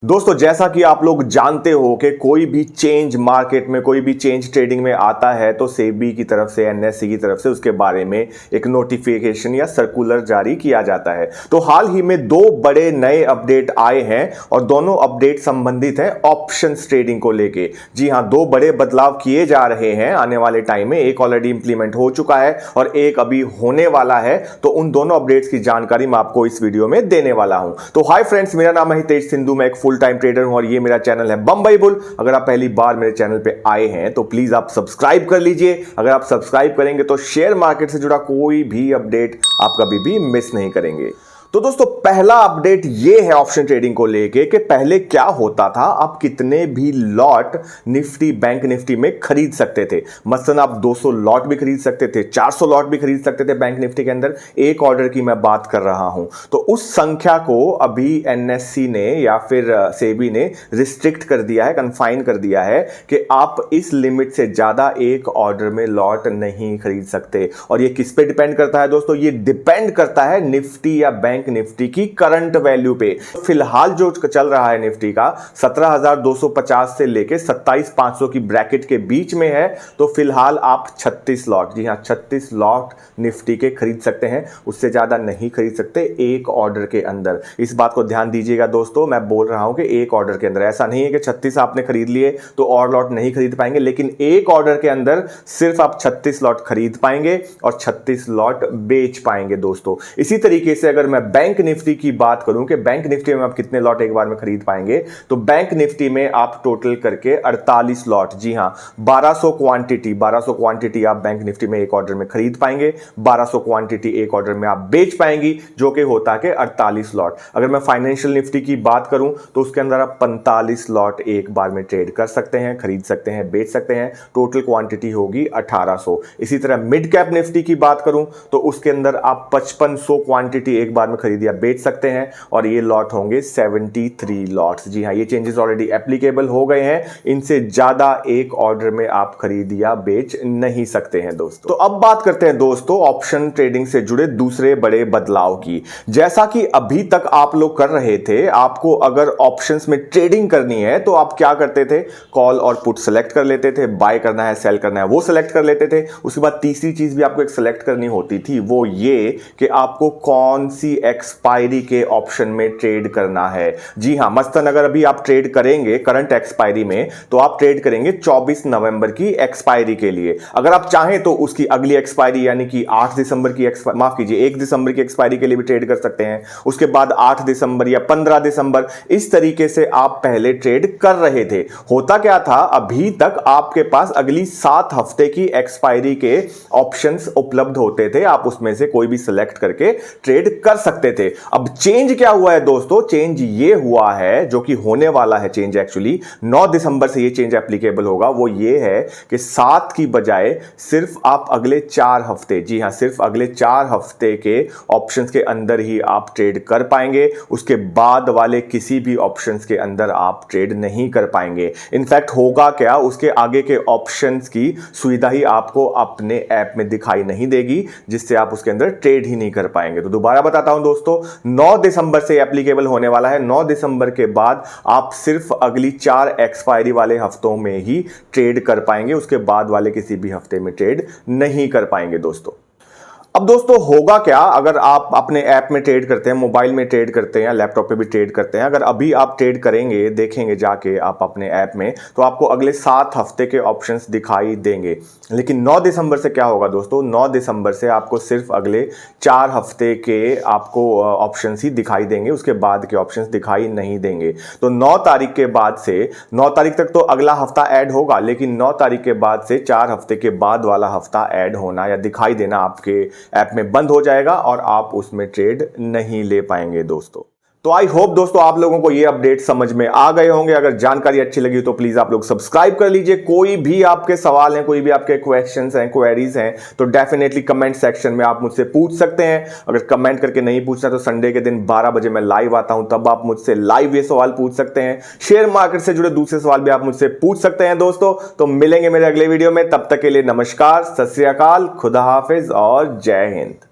दोस्तों, जैसा कि आप लोग जानते हो कि कोई भी चेंज मार्केट में, कोई भी चेंज ट्रेडिंग में आता है तो सेबी की तरफ से, एनएससी की तरफ से उसके बारे में एक नोटिफिकेशन या सर्कुलर जारी किया जाता है। तो हाल ही में दो बड़े नए अपडेट आए हैं और दोनों अपडेट संबंधित हैं ऑप्शंस ट्रेडिंग को लेके। जी हां, दो बड़े बदलाव किए जा रहे हैं आने वाले टाइम में। एक ऑलरेडी इंप्लीमेंट हो चुका है और एक अभी होने वाला है। तो उन दोनों अपडेट्स की जानकारी मैं आपको इस वीडियो में देने वाला हूं। तो हाय फ्रेंड्स, मेरा नाम है हितेश सिंधु, मैं एक फुल टाइम ट्रेडर हूं और ये मेरा चैनल है बंबई बुल। अगर आप पहली बार मेरे चैनल पे आए हैं तो प्लीज आप सब्सक्राइब कर लीजिए। अगर आप सब्सक्राइब करेंगे तो शेयर मार्केट से जुड़ा कोई भी अपडेट आप कभी भी मिस नहीं करेंगे। तो दोस्तों, पहला अपडेट ये है ऑप्शन ट्रेडिंग को लेके कि पहले क्या होता था, आप कितने भी लॉट निफ्टी, बैंक निफ्टी में खरीद सकते थे। मसलन आप 200 लॉट भी खरीद सकते थे, 400 लॉट भी खरीद सकते थे बैंक निफ्टी के अंदर। एक ऑर्डर की मैं बात कर रहा हूं। तो उस संख्या को अभी एनएससी ने या फिर सेबी ने रिस्ट्रिक्ट कर दिया है, कन्फाइन कर दिया है कि आप इस लिमिट से ज्यादा एक ऑर्डर में लॉट नहीं खरीद सकते। और ये किस पे डिपेंड करता है दोस्तों? ये डिपेंड करता है निफ्टी या बैंक निफ्टी की करंट वैल्यू पे। फिलहाल जो चल रहा है निफ्टी का 17,250 से लेके 27,500 की ब्रैकेट के बीच में है। तो फिलहाल आप 36 लॉट, जी हां 36 लॉट निफ्टी के खरीद सकते हैं, उससे ज्यादा नहीं खरीद सकते एक ऑर्डर के अंदर। इस बात को ध्यान दीजिएगा दोस्तों, मैं बोल रहा हूं कि एक ऑर्डर के अंदर। ऐसा नहीं है कि 36 आपने खरीद लिए तो और लॉट नहीं खरीद पाएंगे, लेकिन एक ऑर्डर के अंदर सिर्फ आप 36 लॉट खरीद पाएंगे और 36 लॉट बेच पाएंगे दोस्तों। इसी तरीके से अगर मैं बैंक निफ्टी की बात करूं कि बैंक निफ्टी में आप कितने लॉट एक बार में खरीद पाएंगे, तो बैंक निफ्टी में आप टोटल करके 48 लॉट, जी हां 1200 क्वांटिटी आप बैंक निफ्टी में एक ऑर्डर में खरीद पाएंगे। 1200 क्वांटिटी एक ऑर्डर में आप बेच पाएंगी, जो कि होता है 48 लॉट। अगर मैं फाइनेंशियल निफ्टी की बात करूं तो उसके अंदर आप 45 लॉट एक बार में ट्रेड कर सकते हैं, खरीद सकते हैं, बेच सकते हैं। टोटल क्वांटिटी होगी 1800। इसी तरह मिड कैप निफ्टी की बात करूं तो उसके अंदर आप 5500 क्वांटिटी एक बार में खरीद या बेच सकते हैं और ये लॉट होंगे 73 लॉट्स। जी हां, ये चेंजेस ऑलरेडी एप्लीकेबल हो गए हैं। इनसे ज्यादा एक ऑर्डर में आप खरीद या बेच नहीं सकते हैं दोस्तों। तो अब बात करते हैं दोस्तों ऑप्शन ट्रेडिंग से जुड़े दूसरे बड़े बदलाव की। जैसा कि अभी तक आप लोग कर रहे थे, आपको अगर ऑप्शंस में ट्रेडिंग करनी है तो आप क्या करते थे? कॉल और पुट सेलेक्ट कर लेते थे, बाय करना है, सेल करना है, वो सेलेक्ट कर लेते थे। उसके बाद तीसरी चीज भी आपको एक सेलेक्ट करनी होती थी, वो ये कि आपको कौन सी एक्सपायरी के ऑप्शन में ट्रेड करना है। जी हां, मसलन अगर अभी आप ट्रेड करेंगे करंट एक्सपायरी में, तो आप ट्रेड करेंगे 24 नवंबर की एक्सपायरी के लिए। अगर आप चाहें तो उसकी अगली एक्सपायरी यानी कि 8 दिसंबर की 1 दिसंबर की एक्सपायरी के लिए भी ट्रेड कर सकते हैं। उसके बाद 8 दिसंबर या 15 दिसंबर, इस तरीके से आप पहले ट्रेड कर रहे थे। होता क्या था, अभी तक आपके पास अगली 7 हफ्ते की एक्सपायरी के ऑप्शंस उपलब्ध होते थे, आप उसमें से कोई भी सिलेक्ट करके ट्रेड कर सकते थे। अब चेंज क्या हुआ है दोस्तों? चेंज ये हुआ है, जो कि होने वाला है चेंज, एक्चुअली 9 दिसंबर से ये चेंज एप्लीकेबल होगा। वो ये है कि 7 की बजाय सिर्फ आप अगले 4 हफ्ते, जी हां सिर्फ अगले 4 हफ्ते के ऑप्शंस के अंदर ही आप ट्रेड कर पाएंगे। उसके बाद वाले किसी भी ऑप्शंस के अंदर आप ट्रेड नहीं कर पाएंगे। इनफैक्ट होगा क्या, उसके आगे के ऑप्शंस की सुविधा ही आपको अपने ऐप में दिखाई नहीं देगी, जिससे आप उसके अंदर ट्रेड ही नहीं कर पाएंगे। तो दोबारा बताता हूं दोस्तों, 9 दिसंबर से एप्लीकेबल होने वाला है। 9 दिसंबर के बाद आप सिर्फ अगली 4 एक्सपायरी वाले हफ्तों में ही ट्रेड कर पाएंगे, उसके बाद वाले किसी भी हफ्ते में ट्रेड नहीं कर पाएंगे दोस्तों। अब दोस्तों होगा क्या, अगर आप अपने ऐप में ट्रेड करते हैं, मोबाइल में ट्रेड करते हैं, लैपटॉप पे भी ट्रेड करते हैं, अगर अभी आप ट्रेड करेंगे, देखेंगे जाके आप अपने ऐप में, तो आपको अगले 7 हफ्ते के ऑप्शंस दिखाई देंगे। लेकिन 9 दिसंबर से क्या होगा दोस्तों? 9 दिसंबर से आपको सिर्फ अगले 4 हफ्ते के आपको ऑप्शंस ही दिखाई देंगे, उसके बाद के ऑप्शंस दिखाई नहीं देंगे। तो 9 तारीख के बाद से, 9 तारीख तक तो अगला हफ्ता ऐड होगा, लेकिन 9 तारीख के बाद से 4 हफ्ते के बाद वाला हफ्ता ऐड होना या दिखाई देना आपके ऐप में बंद हो जाएगा और आप उसमें ट्रेड नहीं ले पाएंगे दोस्तों। तो आई होप दोस्तों आप लोगों को ये अपडेट समझ में आ गए होंगे। अगर जानकारी अच्छी लगी तो प्लीज आप लोग सब्सक्राइब कर लीजिए। कोई भी आपके सवाल हैं, कोई भी आपके क्वेश्चंस हैं, क्वेरीज हैं, तो डेफिनेटली कमेंट सेक्शन में आप मुझसे पूछ सकते हैं। अगर कमेंट करके नहीं पूछना तो संडे के दिन 12 बजे मैं लाइव आता हूं, तब आप मुझसे लाइव ये सवाल पूछ सकते हैं। शेयर मार्केट से जुड़े दूसरे सवाल भी आप मुझसे पूछ सकते हैं दोस्तों। तो मिलेंगे मेरे अगले वीडियो में, तब तक के लिए नमस्कार, सत श्री अकाल, खुदा हाफिज और जय हिंद।